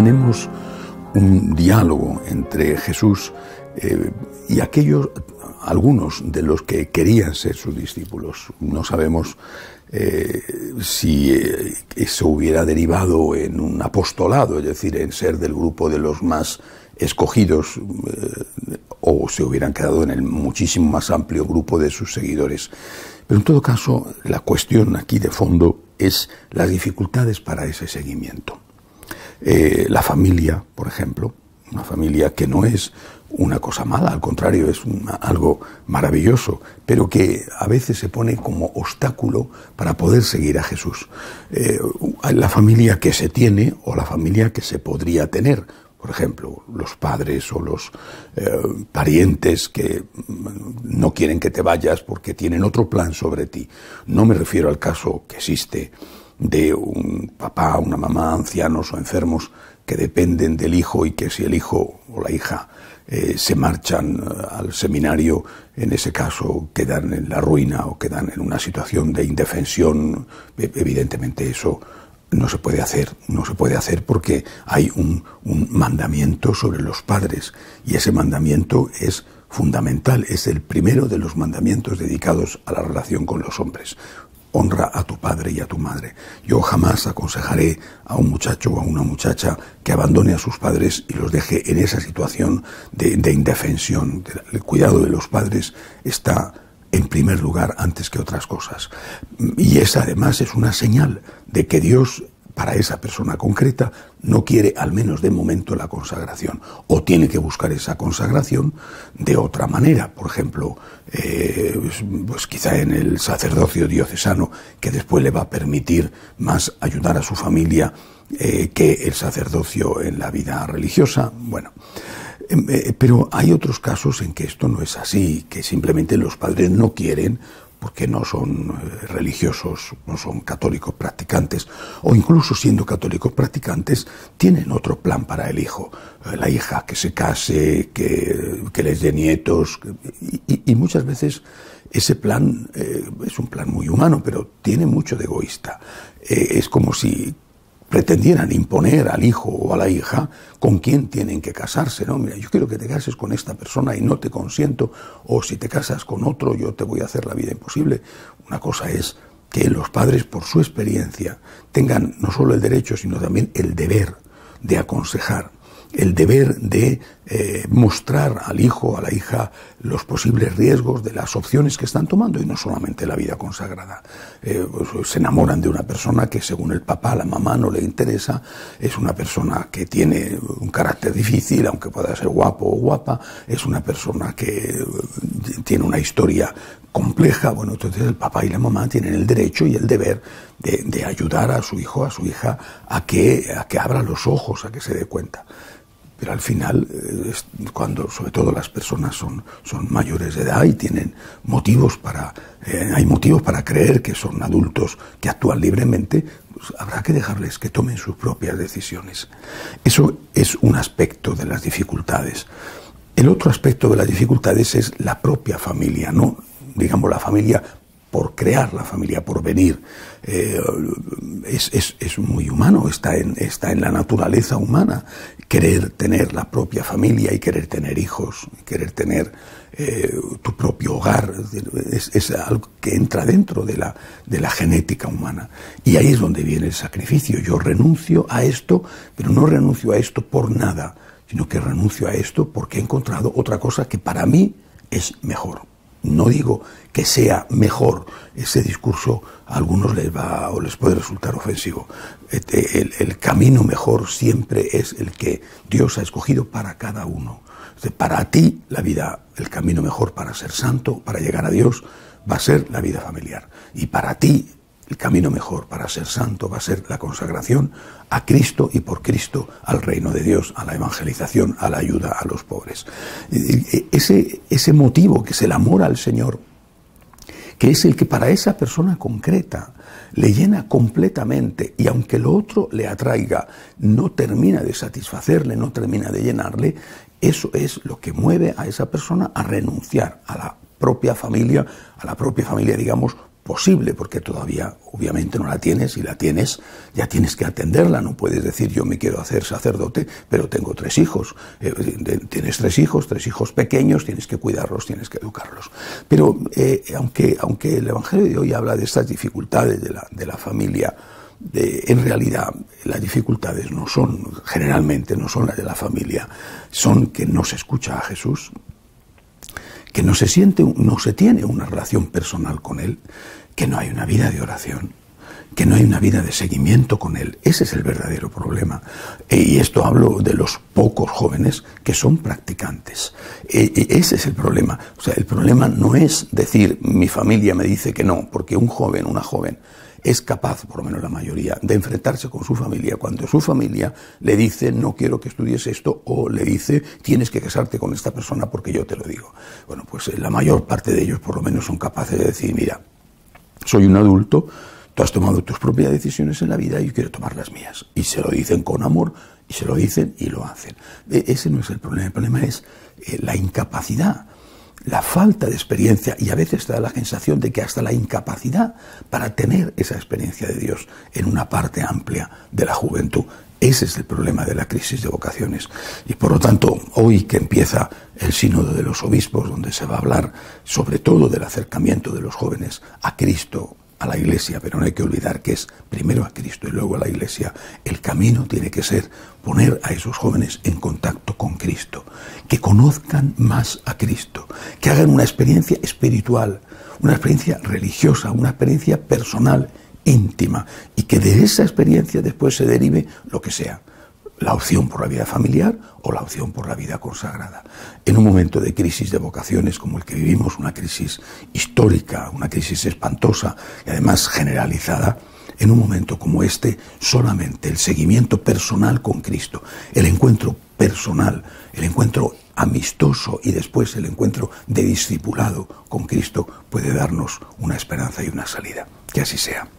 Imaginemos un diálogo entre Jesús y algunos de los que querían ser sus discípulos. No sabemos si eso hubiera derivado en un apostolado, es decir, en ser del grupo de los más escogidos, o se hubieran quedado en el muchísimo más amplio grupo de sus seguidores. Pero en todo caso, la cuestión aquí de fondo es las dificultades para ese seguimiento. La familia, por ejemplo, una familia que no es una cosa mala, al contrario, es algo maravilloso, pero que a veces se pone como obstáculo para poder seguir a Jesús. La familia que se tiene o la familia que se podría tener. Por ejemplo, los padres o los parientes que no quieren que te vayas porque tienen otro plan sobre ti. No me refiero al caso que existe de un papá, una mamá, ancianos o enfermos que dependen del hijo y que si el hijo o la hija se marchan al seminario, en ese caso quedan en la ruina o quedan en una situación de indefensión. Evidentemente eso no se puede hacer porque hay un mandamiento sobre los padres y ese mandamiento es fundamental, es el primero de los mandamientos dedicados a la relación con los hombres. Honra a tu padre y a tu madre. Yo jamás aconsejaré a un muchacho o a una muchacha que abandone a sus padres y los deje en esa situación de indefensión. El cuidado de los padres está en primer lugar antes que otras cosas. Y esa además es una señal de que Dios, para esa persona concreta, no quiere, al menos de momento, la consagración. O tiene que buscar esa consagración de otra manera. Por ejemplo, pues quizá en el sacerdocio diocesano, que después le va a permitir más ayudar a su familia que el sacerdocio en la vida religiosa. Bueno, pero hay otros casos en que esto no es así, que simplemente los padres no quieren porque no son religiosos, no son católicos practicantes, o incluso siendo católicos practicantes, tienen otro plan para el hijo, la hija, que se case, que les dé nietos, y muchas veces ese plan es un plan muy humano, pero tiene mucho de egoísta. Es como si pretendieran imponer al hijo o a la hija con quién tienen que casarse, ¿no? Mira, yo quiero que te cases con esta persona y no te consiento, o si te casas con otro yo te voy a hacer la vida imposible. Una cosa es que los padres, por su experiencia, tengan no solo el derecho, sino también el deber de aconsejar, el deber de mostrar al hijo o a la hija los posibles riesgos de las opciones que están tomando, y no solamente la vida consagrada. Pues se enamoran de una persona que según el papá, la mamá no le interesa, es una persona que tiene un carácter difícil, aunque pueda ser guapo o guapa, es una persona que tiene una historia compleja. Bueno, entonces el papá y la mamá tienen el derecho y el deber de ayudar a su hijo, a su hija, a que abra los ojos, a que se dé cuenta. Pero al final, cuando sobre todo las personas son mayores de edad y tienen motivos hay motivos para creer que son adultos que actúan libremente, pues habrá que dejarles que tomen sus propias decisiones. Eso es un aspecto de las dificultades. El otro aspecto de las dificultades es la propia familia, no digamos la familia por crear, la familia por venir. Es muy humano, está en la naturaleza humana querer tener la propia familia y querer tener hijos, querer tener tu propio hogar. Es algo que entra dentro de la genética humana. Y ahí es donde viene el sacrificio. Yo renuncio a esto, pero no renuncio a esto por nada, sino que renuncio a esto porque he encontrado otra cosa que para mí es mejor. No digo que sea mejor, ese discurso a algunos les va o les puede resultar ofensivo. El camino mejor siempre es el que Dios ha escogido para cada uno. Para ti, la vida, el camino mejor para ser santo, para llegar a Dios, va a ser la vida familiar. Y para ti, el camino mejor para ser santo va a ser la consagración a Cristo y por Cristo al reino de Dios, a la evangelización, a la ayuda a los pobres. Ese motivo que es el amor al Señor, que es el que para esa persona concreta le llena completamente, y aunque lo otro le atraiga, no termina de satisfacerle, no termina de llenarle, eso es lo que mueve a esa persona a renunciar a la propia familia, digamos, posible, porque todavía obviamente no la tienes, y la tienes, ya tienes que atenderla. No puedes decir yo me quiero hacer sacerdote, pero tengo 3 hijos. Tienes 3 hijos pequeños, tienes que cuidarlos, tienes que educarlos. Pero aunque el Evangelio de hoy habla de estas dificultades de la familia, en realidad las dificultades generalmente no son las de la familia, son que no se escucha a Jesús, que no se tiene una relación personal con Él, que no hay una vida de oración, que no hay una vida de seguimiento con Él. Ese es el verdadero problema. Y esto hablo de los pocos jóvenes que son practicantes. Ese es el problema. O sea, el problema no es decir, mi familia me dice que no, porque un joven, una joven, es capaz, por lo menos la mayoría, de enfrentarse con su familia cuando su familia le dice no quiero que estudies esto, o le dice tienes que casarte con esta persona porque yo te lo digo. Bueno, pues la mayor parte de ellos por lo menos son capaces de decir, mira, soy un adulto, tú has tomado tus propias decisiones en la vida y yo quiero tomar las mías. Y se lo dicen con amor, y se lo dicen y lo hacen. Ese no es el problema es la incapacidad, la falta de experiencia, y a veces te da la sensación de que hasta la incapacidad para tener esa experiencia de Dios en una parte amplia de la juventud. Ese es el problema de la crisis de vocaciones. Y por lo tanto, hoy que empieza el sínodo de los obispos, donde se va a hablar sobre todo del acercamiento de los jóvenes a Cristo, a la Iglesia, pero no hay que olvidar que es primero a Cristo y luego a la Iglesia. El camino tiene que ser poner a esos jóvenes en contacto con Cristo, que conozcan más a Cristo, que hagan una experiencia espiritual, una experiencia religiosa, una experiencia personal, íntima, y que de esa experiencia después se derive lo que sea, la opción por la vida familiar o la opción por la vida consagrada. En un momento de crisis de vocaciones como el que vivimos, una crisis histórica, una crisis espantosa y además generalizada, en un momento como este, solamente el seguimiento personal con Cristo, el encuentro personal, el encuentro amistoso y después el encuentro de discipulado con Cristo puede darnos una esperanza y una salida. Que así sea.